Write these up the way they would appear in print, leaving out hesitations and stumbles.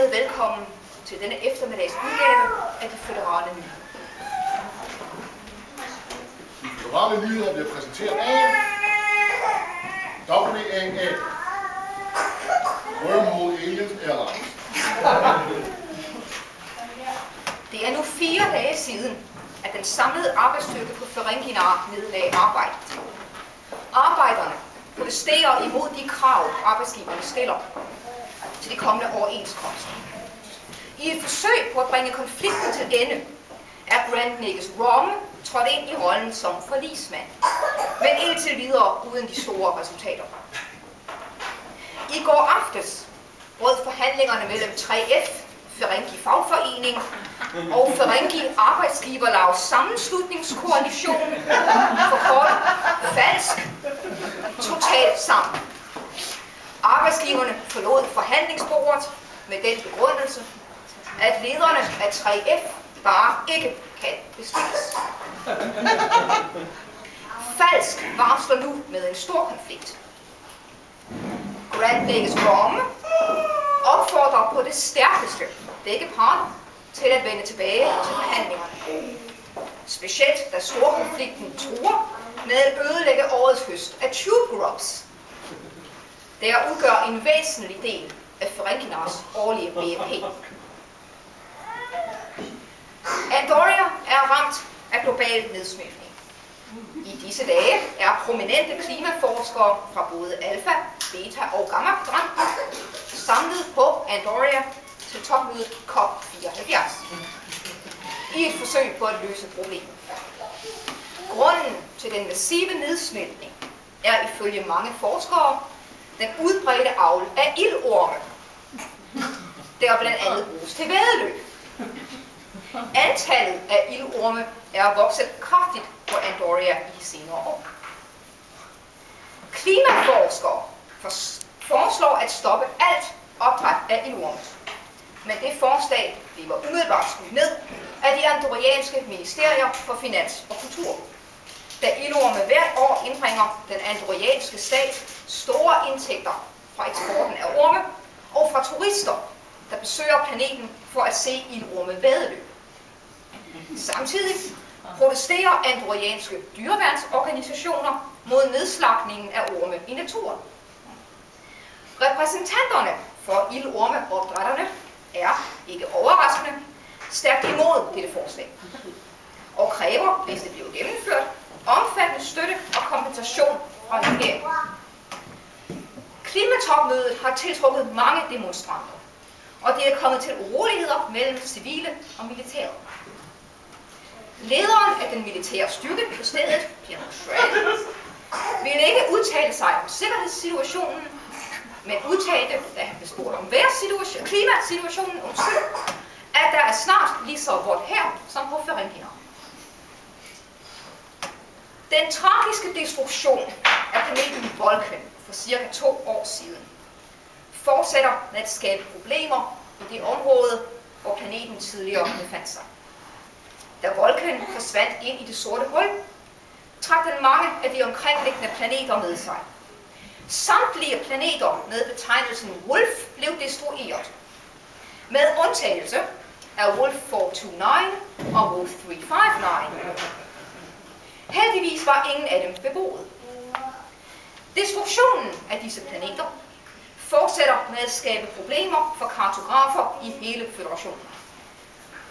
hermed velkommen til denne eftermiddags udgave af de føderale nyheder. De føderale nyheder bliver præsenteret af WAA, Wormhole Aliens Airlines. Det er nu 4 dage siden, at den samlede arbejdsstyrke på Ferenginar nedlagde arbejdet. Arbejderne protesterer imod de krav, arbejdsgiverne stiller til de kommende overenskomster. I et forsøg på at bringe konflikten til ende, er Grant Nickes Romme trådt ind i rollen som forligsmand, men indtil videre uden de store resultater. I går aftes brød forhandlingerne mellem 3F, Ferengi Fagforening og Ferengi Arbejdsgiverlags Sammenslutningskoalition, forkortet falsk, totalt sammen. Arbejdsgiverne forlod forhandlingsbordet med den begrundelse, at lederne af 3F bare ikke kan bestilles. Falsk varsler nu med en stor konflikt. Grant Nickes Romme opfordrer på det stærkeste begge parter til at vende tilbage til forhandlingerne. Specielt da storkonflikten truer med at ødelægge årets høst af tube grubs, der udgør en væsentlig del af Ferenginars årlige BNP. Andoria er ramt af global nedsmeltning. I disse dage er prominente klimaforskere fra både Alpha, Beta og Gamma Quadrant samlet på Andoria til topmødet COP74 i et forsøg på at løse problemet. Grunden til den massive nedsmeltning er ifølge mange forskere den udbredte avl af ildorme, der blandt andet bruges til væddeløb. Antallet af ildorme er vokset kraftigt på Andoria i de senere år. Klimaforskere foreslår at stoppe alt opdræt af ildorme, men det forslag bliver umiddelbart skudt ned af de andorianske ministerier for finans og kultur, da ildorme hvert år indbringer den andorianske stat store indtægter fra eksporten af orme og fra turister, der besøger planeten for at se ildorme væddeløb. Samtidig protesterer andorianske dyreværnsorganisationer mod nedslagningen af orme i naturen. Repræsentanterne for ildormeopdrætterne er, ikke overraskende, stærkt imod dette forslag og kræver, hvis det bliver gennemført, omfattende støtte og kompensation fra regeringen. Klimatopmødet har tiltrukket mange demonstranter, og det er kommet til uroligheder mellem civile og militære. Lederen af den militære styrke på stedet, Pierre Schrader, ville ikke udtale sig om sikkerhedssituationen, men udtalte, da han blev spurgt om klimasituationen, at der er snart lige så vådt her som på Ferenginar. Den tragiske destruktion af planeten Vulcan for cirka 2 år siden fortsætter med at skabe problemer i det område, hvor planeten tidligere befandt sig. Da Vulcan forsvandt ind i det sorte hul, trak den mange af de omkringliggende planeter med sig. Samtlige planeter med betegnelsen Wolf blev destrueret, med undtagelse af Wolf 429 og Wolf 359. Heldigvis var ingen af dem beboet. Destruktionen af disse planeter fortsætter med at skabe problemer for kartografer i hele føderationen,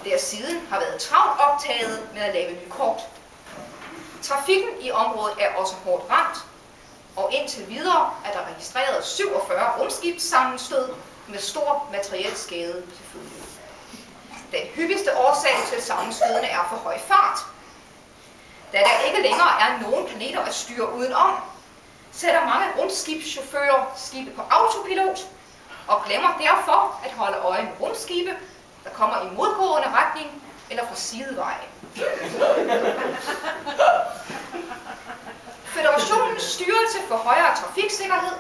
der siden har været travlt optaget med at lave nye kort. Trafikken i området er også hårdt ramt, og indtil videre er der registreret 47 rumskibssammenstød med stor materiel skade til følge. Den hyppigste årsag til sammenstødene er for høj fart. Da der ikke længere er nogen planeter at styre udenom, sætter mange rumskibschauffører skibe på autopilot og glemmer derfor at holde øje med rumskibe, der kommer i modgående retning eller fra sideveje. Føderationens styrelse for højere trafiksikkerhed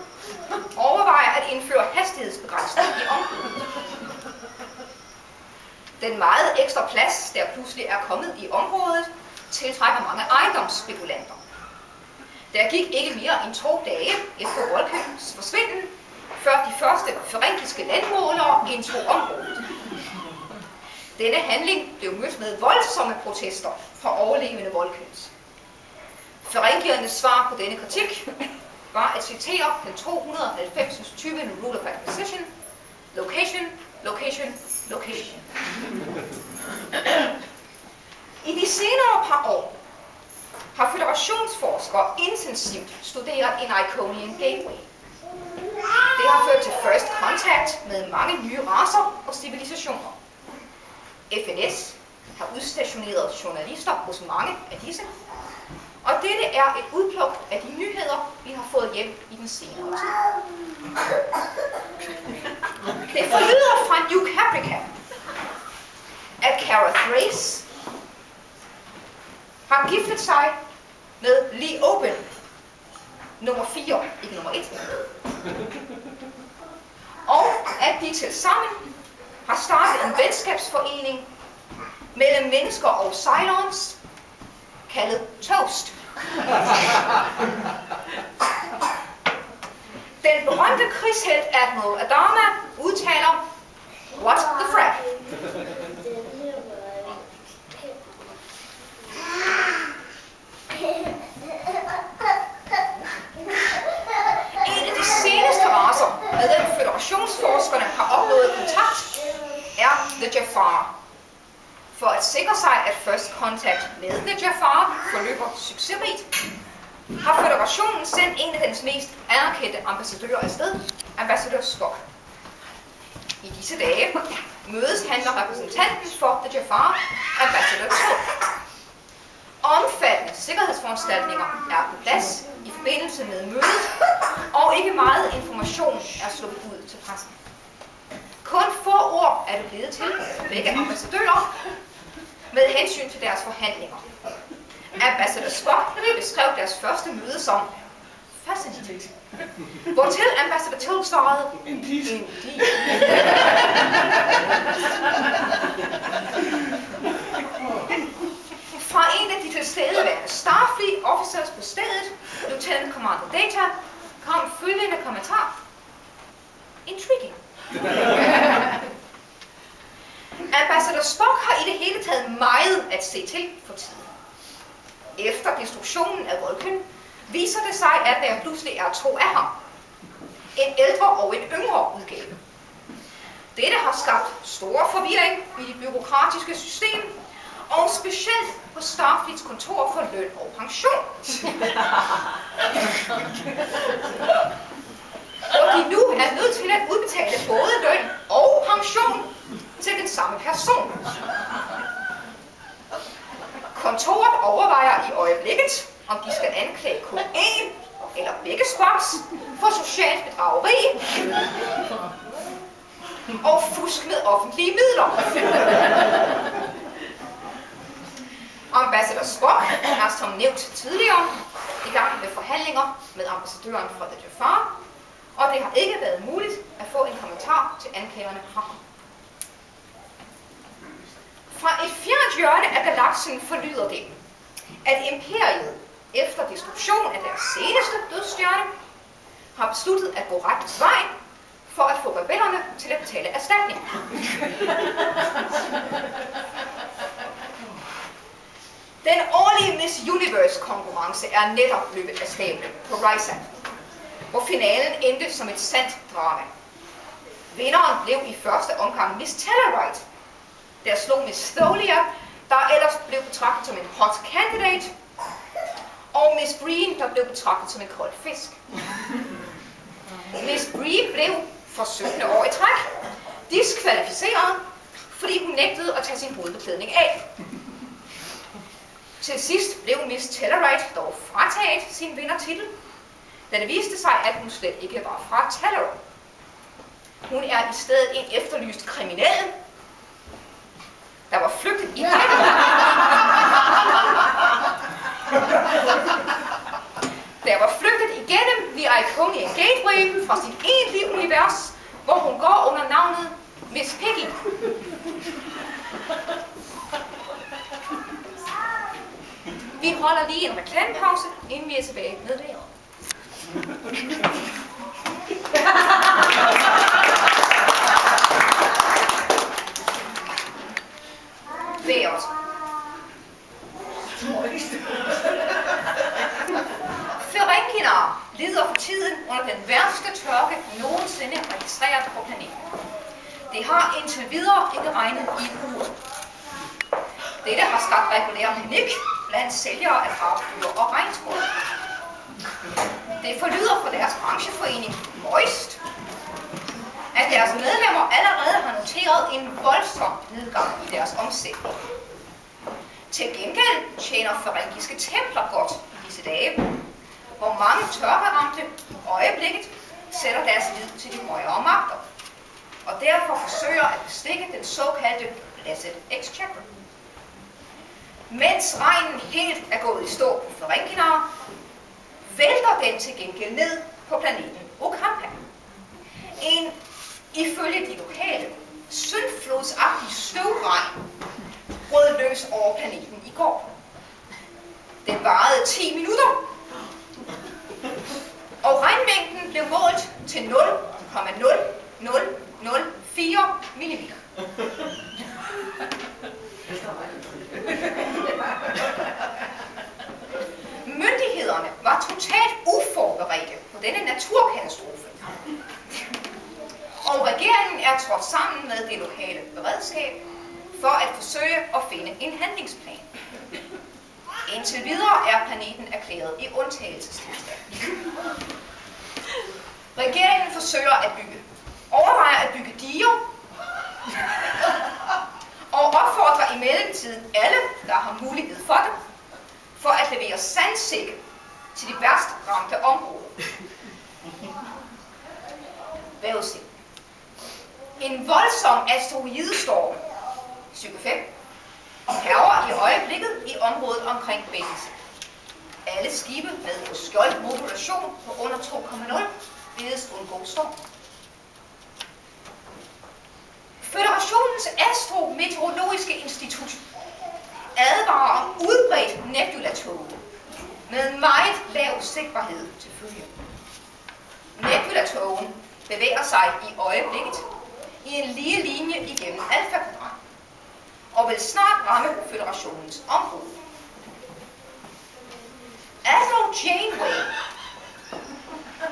overvejer at indføre hastighedsbegrænsning i området. Den meget ekstra plads, der pludselig er kommet i området, tiltrækker mange ejendomsspekulanter. Der gik ikke mere end 2 dage efter Vulcans forsvinden, før de første ferengiske landmålere indtog området. Denne handling blev mødt med voldsomme protester fra overlevende Volkyns. Ferenkiernes svar på denne kritik var at citere den 290. 20. Rule of Acquisition: location, location, location. I de senere par år har føderationsforskere intensivt studeret en Iconian Gateway. Det har ført til first contact med mange nye racer og civilisationer. FNS har udstationeret journalister hos mange af disse, og dette er et udpluk af de nyheder, vi har fået hjem i den senere tid. Det forlyder fra New Caprica, at Kara Thrace har giftet sig med Lee Open, nummer 4, ikke nummer 1. Og at de tilsammen har startet en venskabsforening mellem mennesker og Cylons, kaldet Toast. Den berømte krigshelt Admiral Adama udtaler, "What the frack?" En af de seneste racer, med den føderationsforskerne har opnået kontakt, er The Jafar. For at sikre sig, at first contact med The Jafar forløber succesrigt, har føderationen sendt en af dens mest anerkendte ambassadører afsted, ambassadør Spock. I disse dage mødes han med repræsentanten for The Jafar, ambassadør Spock. Omfattende sikkerhedsforanstaltninger er på plads i forbindelse med mødet, og ikke meget information er sluppet ud til pressen. Kun få ord er det blevet til begge ambassadører med hensyn til deres forhandlinger. Ambassadør Spock beskrev deres første møde som fascinating, hvortil ambassadør Till svarede Indeed. Fra en af de tilstedeværende Starfleet officers på stedet, Lieutenant Commander Data, kom følgende kommentar: intriguing. Ambassadør Spock har i det hele taget meget at se til for tiden. Efter destruktionen af Vulcan viser det sig, at der pludselig er to af ham. En ældre og en yngre udgave. Dette har skabt stor forvirring i det byråkratiske system, og specielt på Starfleets kontor for løn og pension. Og de nu er nødt til at udbetale både løn og pension til den samme person. Kontoret overvejer i øjeblikket, om de skal anklage kun én eller begge Spocks for socialt bedrageri og fusk med offentlige midler. Ambassadør Spock er som nævnt tidligere i gang med forhandlinger med ambassadøren fra The Jafar, og det har ikke været muligt at få en kommentar til anklagerne fra ham. Fra et fjernt hjørne af galaksen forlyder det, at Imperiet efter destruktion af deres seneste dødsstjerne har besluttet at gå rettens vej for at få rebellerne til at betale erstatning. Den årlige Miss Universe-konkurrence er netop løbet af stablen på Rysand, hvor finalen endte som et sandt drama. Vinderen blev i første omgang Miss Tellarite, der slog Miss Tholia, der ellers blev betragtet som en hot candidate, og Miss Breen, der blev betragtet som en kold fisk. Miss Breen blev for 17. år i træk diskvalificeret, fordi hun nægtede at tage sin hovedbeklædning af. Til sidst blev Miss Tellarite dog frataget sin vindertitel, da det viste sig, at hun slet ikke var fra Talaron. Hun er i stedet en efterlyst kriminel, der var flygtet igennem. Der var flygtet igennem The Iconian Gateway fra sit egentlige univers, hvor hun går under navnet Miss Piggy. Vi holder lige en reklamepause, inden vi er tilbage med vejret. vejret. Ferencvarar lider for tiden under den værste tørke nogensinde registreret på planeten. Det har indtil videre ikke regnet i en uge. Dette har skabt regulær panik blandt sælgere af havdyr og regnsbrud. Det forlyder fra deres brancheforening Moist, at deres medlemmer allerede har noteret en voldsom nedgang i deres omsætning. Til gengæld tjener ferengiske templer godt i disse dage, hvor mange tørkeramte øjeblikket sætter deres lid til de højere magter, og derfor forsøger at bestikke den såkaldte Blessed Exchequer. Mens regnen helt er gået i stå på Ferencvarar, vælter den til gengæld ned på planeten Okampa. En, ifølge de lokale, syndflodsagtig støvregn brød løs over planeten i går. Den varede 10 minutter, og regnmængden blev målt til 0,0004 mm. Myndighederne var totalt uforberedte på denne naturkatastrofe. Og regeringen er trådt sammen med det lokale beredskab for at forsøge at finde en handlingsplan. Indtil videre er planeten erklæret i undtagelsestilstand. Regeringen overvejer at bygge diger og opfordrer i mellemtiden alle, der har mulighed for det, for at levere sandsække til de værst ramte områder. Vejrudsigt. En voldsom asteroidestorm, Psyke 5, hærger i øjeblikket i området omkring Betis. Alle skibe med skjoldmodulation på under 2,0 bedes undgå storm. Føderationens Astrometeorologiske Institut advarer om udbredt nebulatåge med meget lav sigtbarhed til følge. Nebulatågen bevæger sig i øjeblikket i en lige linje igennem Alfa-kvadrant og vil snart ramme Føderationens område. Admiral Janeway,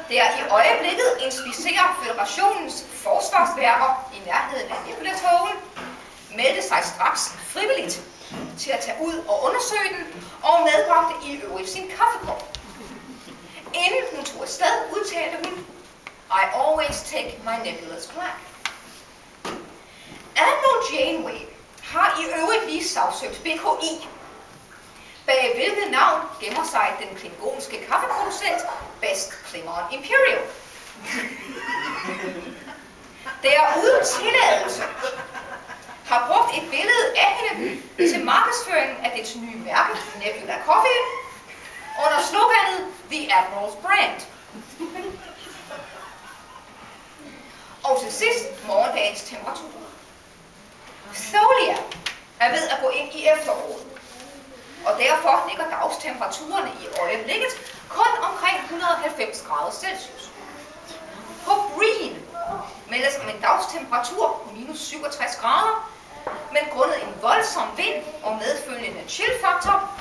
der i øjeblikket inspicerer Føderationens forsvarsværker i nærheden af nebulatogen, meldte sig straks frivilligt til at tage ud og undersøge den, og medbragte i øvrigt sin kaffekop. Inden hun tog afsted, udtalte hun, I always take my nebulous flag. Admiral Janeway har i øvrigt lige sagsøgt BKI, bag hvilket navn gemmer sig den klingonske kaffeproducent Best Klingon Imperial. Der uden tilladelse har brugt et billede af hende til markedsføringen af dets nye mærke, Nebula Coffee, under sloganet The Admiral's Brand. Og til sidst morgendagens temperatur. Tholia er ved at gå ind i efteråret, og derfor ligger dagstemperaturerne i øjeblikket kun omkring 190 grader Celsius. På Breen meldes om en dagstemperatur på minus 67 grader, men grundet en voldsom vind og medfølgende chill-faktor,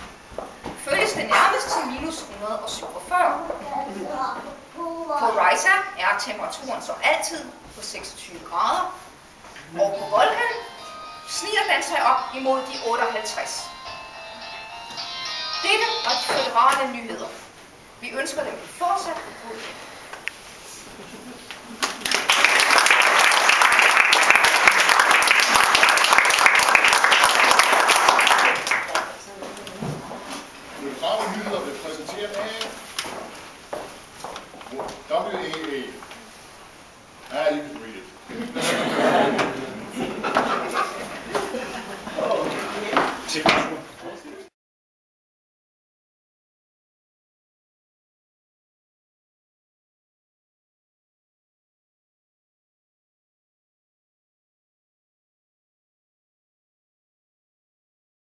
følges det nærmest til minus 147. På Risa er temperaturen som altid på 26 grader, og på Vulcan sniger den sig op imod de 58. Dette var de føderale nyheder. Vi ønsker dem fortsat god. Føderale nyheder blev præsenteret af WAA. You can read it.